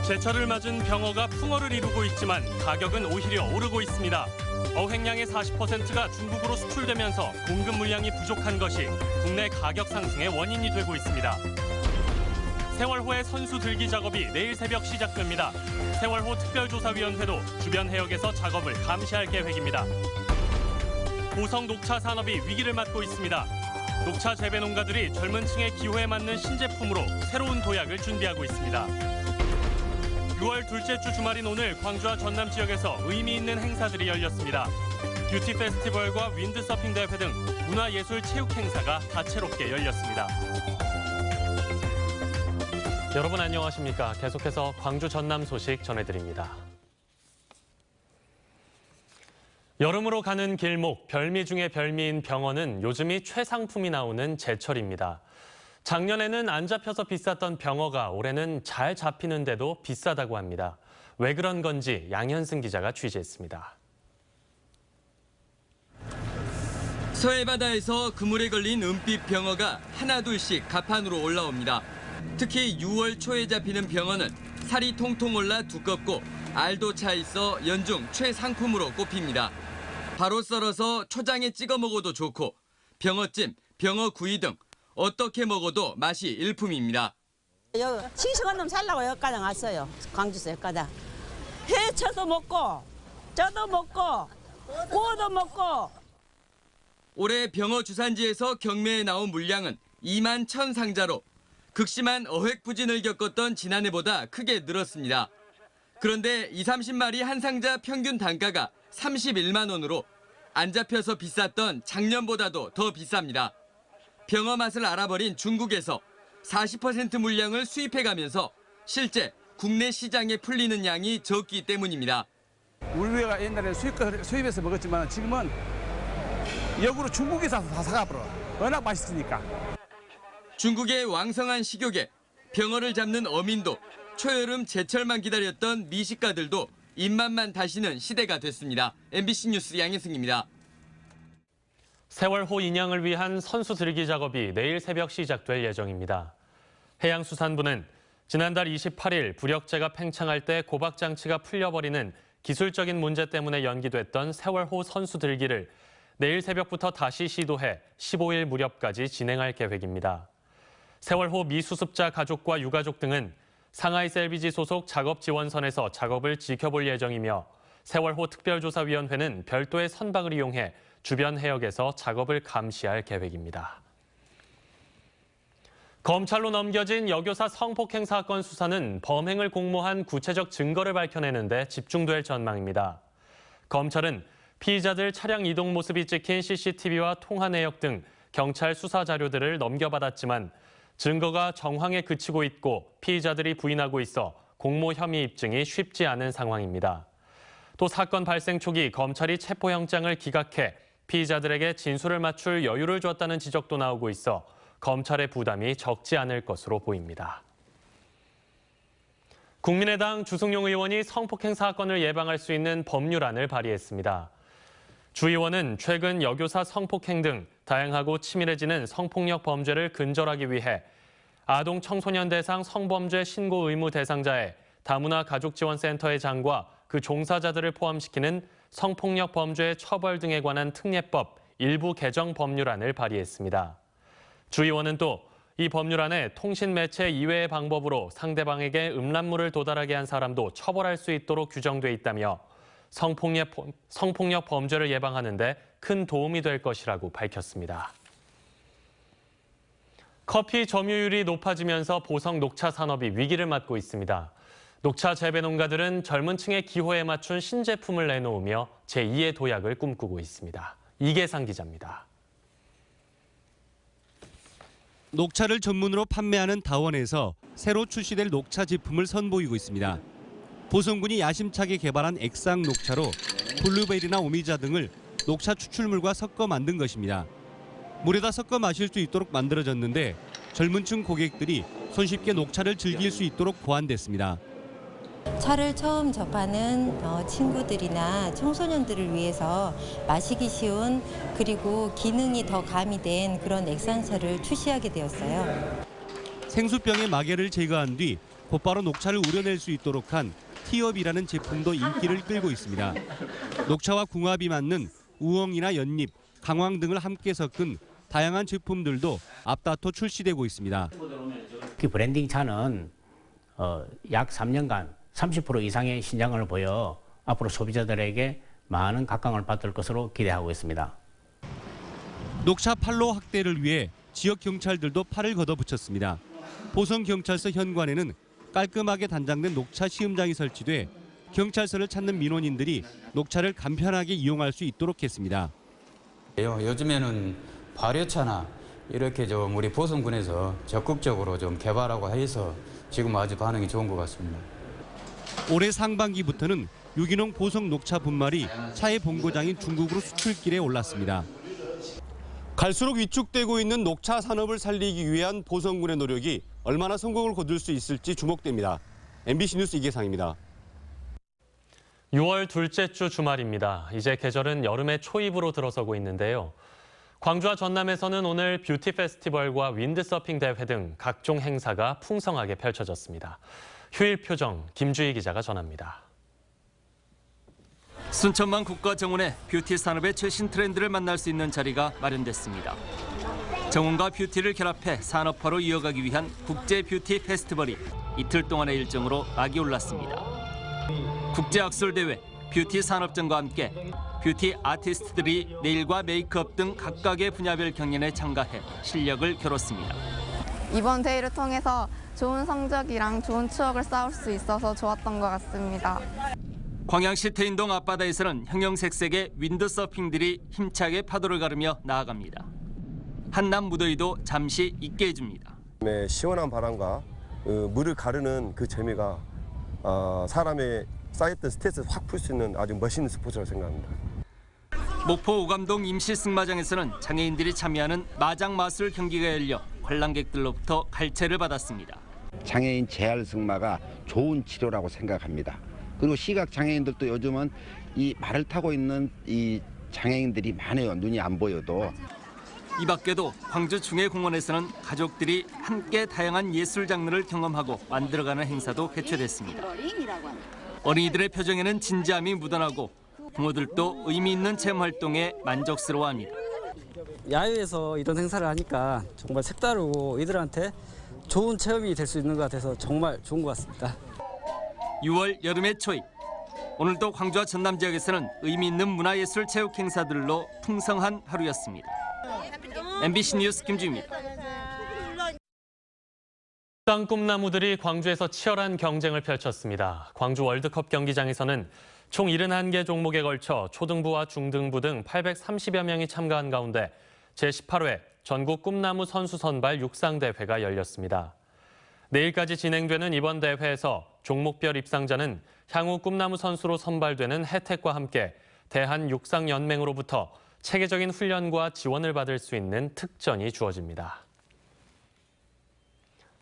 제철을 맞은 병어가 풍어를 이루고 있지만 가격은 오히려 오르고 있습니다. 어획량의 40%가 중국으로 수출되면서 공급 물량이 부족한 것이 국내 가격 상승의 원인이 되고 있습니다. 세월호의 선수 들기 작업이 내일 새벽 시작됩니다. 세월호 특별조사위원회도 주변 해역에서 작업을 감시할 계획입니다. 보성 녹차 산업이 위기를 맞고 있습니다. 녹차 재배 농가들이 젊은 층의 기호에 맞는 신제품으로 새로운 도약을 준비하고 있습니다. 6월 둘째 주 주말인 오늘 광주와 전남 지역에서 의미 있는 행사들이 열렸습니다. 뷰티 페스티벌과 윈드서핑 대회 등 문화예술 체육 행사가 다채롭게 열렸습니다. 여러분 안녕하십니까? 계속해서 광주 전남 소식 전해드립니다. 여름으로 가는 길목, 별미 중에 별미인 병어는 요즘이 최상품이 나오는 제철입니다. 작년에는 안 잡혀서 비쌌던 병어가 올해는 잘 잡히는데도 비싸다고 합니다. 왜 그런 건지 양현승 기자가 취재했습니다. 서해바다에서 그물에 걸린 은빛 병어가 하나둘씩 갑판으로 올라옵니다. 특히 6월 초에 잡히는 병어는 살이 통통 올라 두껍고 알도 차 있어 연중 최상품으로 꼽힙니다. 바로 썰어서 초장에 찍어 먹어도 좋고 병어찜, 병어구이 등 어떻게 먹어도 맛이 일품입니다. 여기 싱싱한 놈 살라고 여기까지 왔어요. 광주에서 여기까지. 회쳐도 먹고, 쪄도 먹고, 구워도 먹고. 올해 병어 주산지에서 경매에 나온 물량은 2만 1,000상자로 극심한 어획 부진을 겪었던 지난해보다 크게 늘었습니다. 그런데 20-30마리 한 상자 평균 단가가 31만 원으로 안 잡혀서 비쌌던 작년보다도 더 비쌉니다. 병어 맛을 알아버린 중국에서 40% 물량을 수입해가면서 실제 국내 시장에 풀리는 양이 적기 때문입니다. 우리가 옛날에 수입해서 먹었지만 지금은 역으로 중국에서 다 사가버려. 워낙 맛있으니까. 중국의 왕성한 식욕에 병어를 잡는 어민도 초여름 제철만 기다렸던 미식가들도 입맛만 다시는 시대가 됐습니다. MBC 뉴스 양현승입니다. 세월호 인양을 위한 선수 들기 작업이 내일 새벽 시작될 예정입니다. 해양수산부는 지난달 28일 부력제가 팽창할 때 고박장치가 풀려버리는 기술적인 문제 때문에 연기됐던 세월호 선수 들기를 내일 새벽부터 다시 시도해 15일 무렵까지 진행할 계획입니다. 세월호 미수습자 가족과 유가족 등은 상하이 셀비지 소속 작업지원선에서 작업을 지켜볼 예정이며 세월호 특별조사위원회는 별도의 선박을 이용해 주변 해역에서 작업을 감시할 계획입니다. 검찰로 넘겨진 여교사 성폭행 사건 수사는 범행을 공모한 구체적 증거를 밝혀내는 데 집중될 전망입니다. 검찰은 피의자들 차량 이동 모습이 찍힌 CCTV와 통화 내역 등 경찰 수사 자료들을 넘겨받았지만 증거가 정황에 그치고 있고 피의자들이 부인하고 있어 공모 혐의 입증이 쉽지 않은 상황입니다. 또 사건 발생 초기 검찰이 체포영장을 기각해 피의자들에게 진술을 맞출 여유를 줬다는 지적도 나오고 있어 검찰의 부담이 적지 않을 것으로 보입니다. 국민의당 주승용 의원이 성폭행 사건을 예방할 수 있는 법률안을 발의했습니다. 주 의원은 최근 여교사 성폭행 등 다양하고 치밀해지는 성폭력 범죄를 근절하기 위해 아동 청소년 대상 성범죄 신고 의무 대상자의 다문화 가족지원센터의 장과 그 종사자들을 포함시키는 성폭력 범죄의 처벌 등에 관한 특례법 일부 개정 법률안을 발의했습니다. 주 의원은 또 이 법률안에 통신 매체 이외의 방법으로 상대방에게 음란물을 도달하게 한 사람도 처벌할 수 있도록 규정돼 있다며 성폭력 범죄를 예방하는 데 큰 도움이 될 것이라고 밝혔습니다. 커피 점유율이 높아지면서 보성 녹차 산업이 위기를 맞고 있습니다. 녹차 재배 농가들은 젊은 층의 기호에 맞춘 신제품을 내놓으며 제2의 도약을 꿈꾸고 있습니다. 이계상 기자입니다. 녹차를 전문으로 판매하는 다원에서 새로 출시될 녹차 제품을 선보이고 있습니다. 보성군이 야심차게 개발한 액상 녹차로 블루베리나 오미자 등을 녹차 추출물과 섞어 만든 것입니다. 물에다 섞어 마실 수 있도록 만들어졌는데 젊은 층 고객들이 손쉽게 녹차를 즐길 수 있도록 보완됐습니다. 차를 처음 접하는 친구들이나 청소년들을 위해서 마시기 쉬운 그리고 기능이 더 가미된 그런 액상차를 출시하게 되었어요. 생수병의 마개를 제거한 뒤 곧바로 녹차를 우려낼 수 있도록 한 티업이라는 제품도 인기를 끌고 있습니다. 녹차와 궁합이 맞는 우엉이나 연잎, 강황 등을 함께 섞은 다양한 제품들도 앞다퉈 출시되고 있습니다. 그 브랜딩 차는 약 3년간 30% 이상의 신장을 보여 앞으로 소비자들에게 많은 각광을 받을 것으로 기대하고 있습니다. 녹차 판로 확대를 위해 지역 경찰들도 팔을 걷어붙였습니다. 보성경찰서 현관에는 깔끔하게 단장된 녹차 시음장이 설치돼 경찰서를 찾는 민원인들이 녹차를 간편하게 이용할 수 있도록 했습니다. 요즘에는 발효차나 이렇게 좀 우리 보성군에서 적극적으로 좀 개발하고 해서 지금 아주 반응이 좋은 것 같습니다. 올해 상반기부터는 유기농 보성 녹차 분말이 차의 본고장인 중국으로 수출길에 올랐습니다. 갈수록 위축되고 있는 녹차 산업을 살리기 위한 보성군의 노력이 얼마나 성공을 거둘 수 있을지 주목됩니다. MBC 뉴스 이계상입니다. 6월 둘째 주 주말입니다. 이제 계절은 여름의 초입으로 들어서고 있는데요. 광주와 전남에서는 오늘 뷰티 페스티벌과 윈드서핑 대회 등 각종 행사가 풍성하게 펼쳐졌습니다. 휴일 표정 김주희 기자가 전합니다. 순천만 국가정원에 뷰티 산업의 최신 트렌드를 만날 수 있는 자리가 마련됐습니다. 정원과 뷰티를 결합해 산업화로 이어가기 위한 국제 뷰티 페스티벌이 이틀 동안의 일정으로 막이 올랐습니다. 국제 악술 대회, 뷰티 산업전과 함께 뷰티 아티스트들이 네일과 메이크업 등 각각의 분야별 경연에 참가해 실력을 겨뤘습니다. 이번 대회를 통해서 좋은 성적이랑 좋은 추억을 쌓을 수 있어서 좋았던 것 같습니다. 광양시 태인동 앞바다에서는 형형색색의 윈드서핑들이 힘차게 파도를 가르며 나아갑니다. 한낮 무더위도 잠시 잊게 해줍니다. 네, 시원한 바람과 물을 가르는 그 재미가 사람의 쌓였던 스트레스를 확 풀 수 있는 아주 멋있는 스포츠라고 생각합니다. 목포 오감동 임시승마장에서는 장애인들이 참여하는 마장 마술 경기가 열려 관람객들로부터 갈채를 받았습니다. 장애인 재활 승마가 좋은 치료라고 생각합니다. 그리고 시각 장애인들도 요즘은 이 말을 타고 있는 이 장애인들이 많아요. 눈이 안 보여도. 이 밖에도 광주 중해공원에서는 가족들이 함께 다양한 예술 장르를 경험하고 만들어가는 행사도 개최됐습니다. 어린이들의 표정에는 진지함이 묻어나고 부모들도 의미 있는 체험 활동에 만족스러워합니다. 야외에서 이런 행사를 하니까 정말 색다르고 이들한테 좋은 체험이 될 수 있는 것 같아서 정말 좋은 것 같습니다. 6월 여름의 초입. 오늘도 광주와 전남 지역에서는 의미 있는 문화예술 체육 행사들로 풍성한 하루였습니다. MBC 뉴스 김주희입니다. 땅꿈나무들이 광주에서 치열한 경쟁을 펼쳤습니다. 광주 월드컵 경기장에서는 총 71개 종목에 걸쳐 초등부와 중등부 등 830여 명이 참가한 가운데 제18회 전국 꿈나무 선수 선발 육상대회가 열렸습니다. 내일까지 진행되는 이번 대회에서 종목별 입상자는 향후 꿈나무 선수로 선발되는 혜택과 함께 대한육상연맹으로부터 체계적인 훈련과 지원을 받을 수 있는 특전이 주어집니다.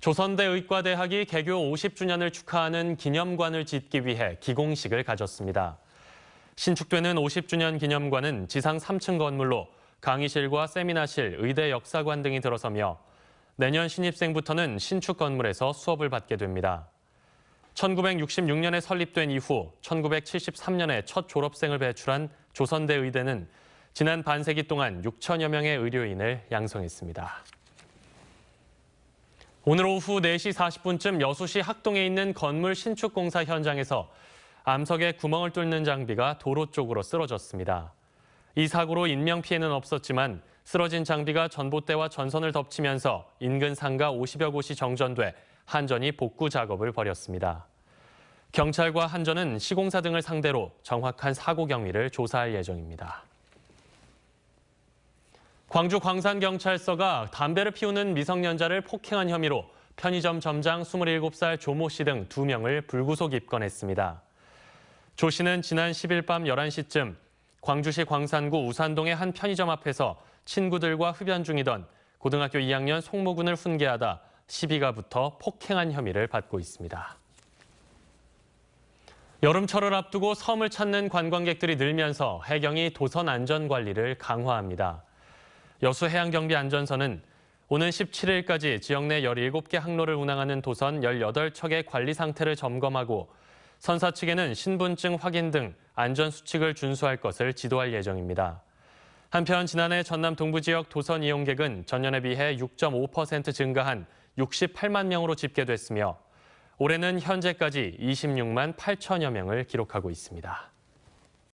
조선대 의과대학이 개교 50주년을 축하하는 기념관을 짓기 위해 기공식을 가졌습니다. 신축되는 50주년 기념관은 지상 3층 건물로 강의실과 세미나실, 의대 역사관 등이 들어서며 내년 신입생부터는 신축 건물에서 수업을 받게 됩니다. 1966년에 설립된 이후 1973년에 첫 졸업생을 배출한 조선대 의대는 지난 반세기 동안 6천여 명의 의료인을 양성했습니다. 오늘 오후 4시 40분쯤 여수시 학동에 있는 건물 신축 공사 현장에서 암석에 구멍을 뚫는 장비가 도로 쪽으로 쓰러졌습니다. 이 사고로 인명피해는 없었지만 쓰러진 장비가 전봇대와 전선을 덮치면서 인근 상가 50여 곳이 정전돼 한전이 복구 작업을 벌였습니다. 경찰과 한전은 시공사 등을 상대로 정확한 사고 경위를 조사할 예정입니다. 광주 광산경찰서가 담배를 피우는 미성년자를 폭행한 혐의로 편의점 점장 27살 조모 씨 등 2명을 불구속 입건했습니다. 조 씨는 지난 10일 밤 11시쯤 광주시 광산구 우산동의 한 편의점 앞에서 친구들과 흡연 중이던 고등학교 2학년 송모군을 훈계하다 시비가 붙어 폭행한 혐의를 받고 있습니다. 여름철을 앞두고 섬을 찾는 관광객들이 늘면서 해경이 도선 안전관리를 강화합니다. 여수해양경비안전서는 오는 17일까지 지역 내 17개 항로를 운항하는 도선 18척의 관리 상태를 점검하고 선사 측에는 신분증 확인 등 안전수칙을 준수할 것을 지도할 예정입니다. 한편 지난해 전남 동부 지역 도선 이용객은 전년에 비해 6.5% 증가한 68만 명으로 집계됐으며 올해는 현재까지 26만 8천여 명을 기록하고 있습니다.